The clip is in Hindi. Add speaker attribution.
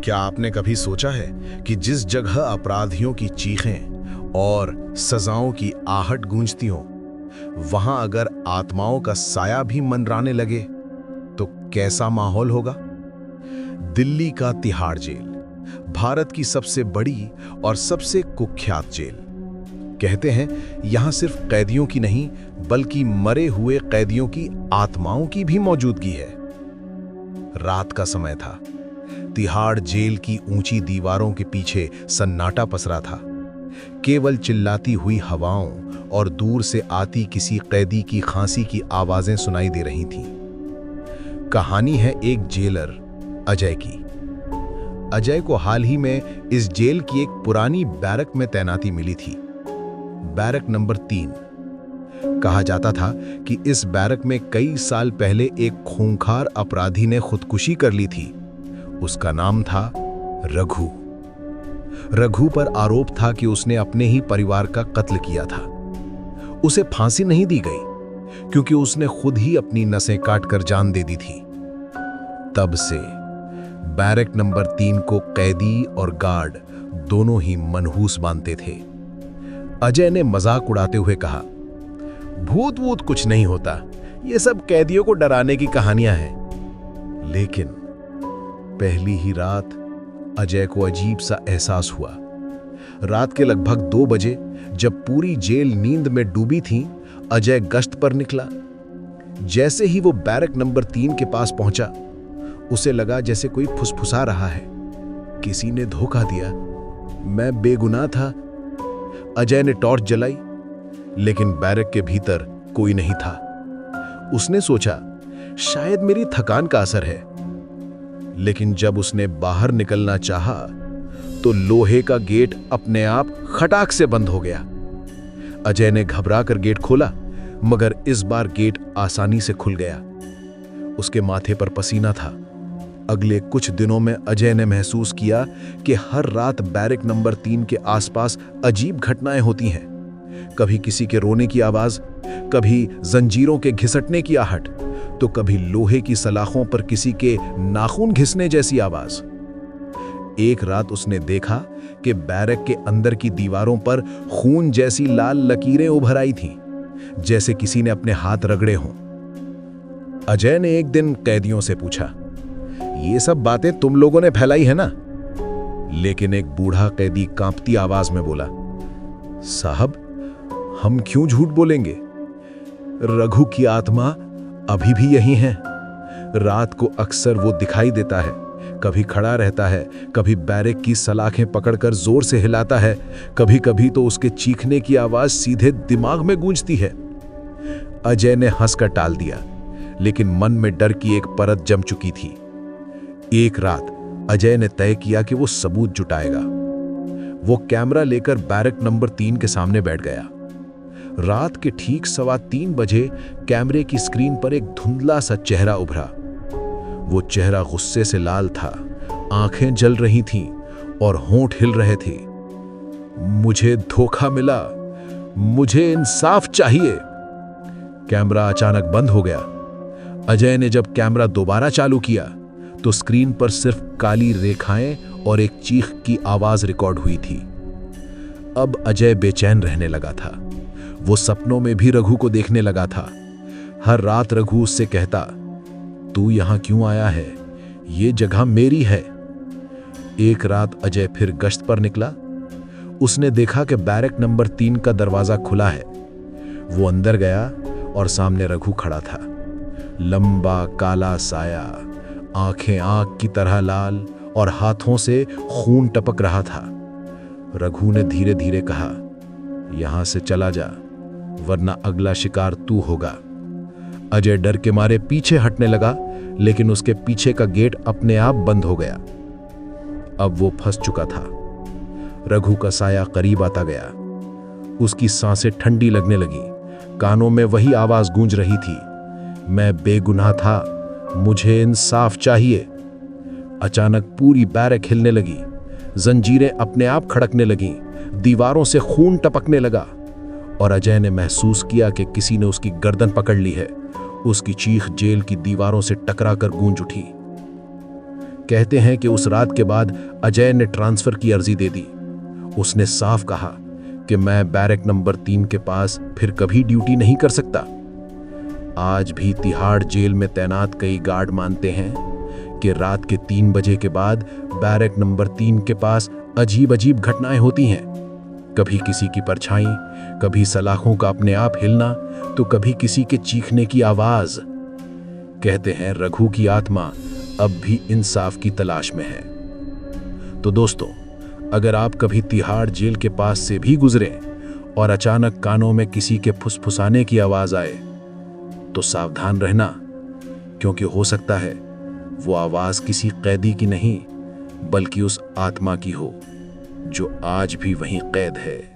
Speaker 1: क्या आपने कभी सोचा है कि जिस जगह अपराधियों की चीखें और सजाओं की आहट गूंजती हो, वहां अगर आत्माओं का साया भी मंडराने लगे तो कैसा माहौल होगा? दिल्ली का तिहाड़ जेल भारत की सबसे बड़ी और सबसे कुख्यात जेल। कहते हैं यहां सिर्फ कैदियों की नहीं बल्कि मरे हुए कैदियों की आत्माओं की भी मौजूदगी है। रात का समय था। तिहाड़ जेल की ऊंची दीवारों के पीछे सन्नाटा पसरा था। केवल चिल्लाती हुई हवाओं और दूर से आती किसी कैदी की खांसी की आवाजें सुनाई दे रही थीं। कहानी है एक जेलर अजय की। अजय को हाल ही में इस जेल की एक पुरानी बैरक में तैनाती मिली थी, बैरक नंबर 3। कहा जाता था कि इस बैरक में कई साल पहले एक खूंखार अपराधी ने खुदकुशी कर ली थी। उसका नाम था रघु। रघु पर आरोप था कि उसने अपने ही परिवार का कत्ल किया था। उसे फांसी नहीं दी गई क्योंकि उसने खुद ही अपनी नसें काटकर जान दे दी थी। तब से बैरक नंबर 3 को कैदी और गार्ड दोनों ही मनहूस मानते थे। अजय ने मजाक उड़ाते हुए कहा, भूत वूत कुछ नहीं होता, ये सब कैदियों को डराने की कहानियां हैं। लेकिन पहली ही रात अजय को अजीब सा एहसास हुआ। रात के लगभग 2 बजे जब पूरी जेल नींद में डूबी थी, अजय गश्त पर निकला। जैसे ही वो बैरक नंबर 3 के पास पहुंचा, उसे लगा जैसे कोई फुसफुसा रहा है। किसी ने धोखा दिया, मैं बेगुनाह था। अजय ने टॉर्च जलाई, लेकिन बैरक के भीतर कोई नहीं था। उसने सोचा शायद मेरी थकान का असर है। लेकिन जब उसने बाहर निकलना चाहा तो लोहे का गेट अपने आप खटाक से बंद हो गया। अजय ने घबरा कर गेट खोला, मगर इस बार गेट आसानी से खुल गया। उसके माथे पर पसीना था। अगले कुछ दिनों में अजय ने महसूस किया कि हर रात बैरक नंबर 3 के आसपास अजीब घटनाएं होती हैं। कभी किसी के रोने की आवाज, कभी जंजीरों के घिसटने की आहट, तो कभी लोहे की सलाखों पर किसी के नाखून घिसने जैसी आवाज। एक रात उसने देखा कि बैरक के अंदर की दीवारों पर खून जैसी लाल लकीरें उभर आई थीं, जैसे किसी ने अपने हाथ रगड़े हों। अजय ने एक दिन कैदियों से पूछा, ये सब बातें तुम लोगों ने फैलाई है ना? लेकिन एक बूढ़ा कैदी कांपती आवाज में बोला, साहब, हम क्यों झूठ बोलेंगे? रघु की आत्मा अभी भी यही है। रात को अक्सर वो दिखाई देता है, कभी खड़ा रहता है, कभी बैरक की सलाखें पकड़कर जोर से हिलाता है, कभी कभी तो उसके चीखने की आवाज सीधे दिमाग में गूंजती है। अजय ने हंसकर टाल दिया, लेकिन मन में डर की एक परत जम चुकी थी। एक रात अजय ने तय किया कि वो सबूत जुटाएगा। वो कैमरा लेकर बैरक नंबर 3 के सामने बैठ गया। रात के ठीक 3:15 बजे कैमरे की स्क्रीन पर एक धुंधला सा चेहरा उभरा। वो चेहरा गुस्से से लाल था, आंखें जल रही थीं और होंठ हिल रहे थे। मुझे धोखा मिला, मुझे इंसाफ चाहिए। कैमरा अचानक बंद हो गया। अजय ने जब कैमरा दोबारा चालू किया तो स्क्रीन पर सिर्फ काली रेखाएं और एक चीख की आवाज रिकॉर्ड हुई थी। अब अजय बेचैन रहने लगा था। वो सपनों में भी रघु को देखने लगा था। हर रात रघु उससे कहता, तू यहां क्यों आया है? ये जगह मेरी है। एक रात अजय फिर गश्त पर निकला। उसने देखा कि बैरक नंबर 3 का दरवाजा खुला है। वो अंदर गया और सामने रघु खड़ा था। लंबा काला साया, आंखें आग की तरह लाल और हाथों से खून टपक रहा था। रघु ने धीरे धीरे कहा, यहां से चला जा, वरना अगला शिकार तू होगा। अजय डर के मारे पीछे हटने लगा, लेकिन उसके पीछे का गेट अपने आप बंद हो गया। अब वो फंस चुका था। रघु का साया करीब आता गया। उसकी सांसें ठंडी लगने लगी। कानों में वही आवाज गूंज रही थी, मैं बेगुनाह था, मुझे इंसाफ चाहिए। अचानक पूरी बैरक हिलने लगी। जंजीरें अपने आप खड़कने लगीं, दीवारों से खून टपकने लगा और अजय ने महसूस किया कि किसी ने उसकी गर्दन पकड़ ली है। उसकी चीख जेल की दीवारों से टकराकर गूंज उठी।
Speaker 2: कहते हैं कि उस रात के बाद अजय ने ट्रांसफर की अर्जी दे दी। उसने साफ कहा कि मैं बैरक नंबर 3 के पास फिर कभी ड्यूटी नहीं कर सकता। आज भी तिहाड़ जेल में तैनात कई गार्ड मानते हैं कि रात के 3 बजे के बाद बैरक नंबर 3 के पास अजीब अजीब घटनाएं होती हैं। कभी किसी की परछाई, कभी सलाखों का अपने आप हिलना, तो कभी किसी के चीखने की आवाज। कहते हैं रघु की आत्मा अब भी इंसाफ की तलाश में है। तो दोस्तों, अगर आप कभी तिहाड़ जेल के पास से भी गुजरे और अचानक कानों में किसी के फुसफुसाने की आवाज आए, तो सावधान रहना, क्योंकि हो सकता है वो आवाज किसी कैदी की नहीं, बल्कि उस आत्मा की हो जो आज भी वहीं कैद है।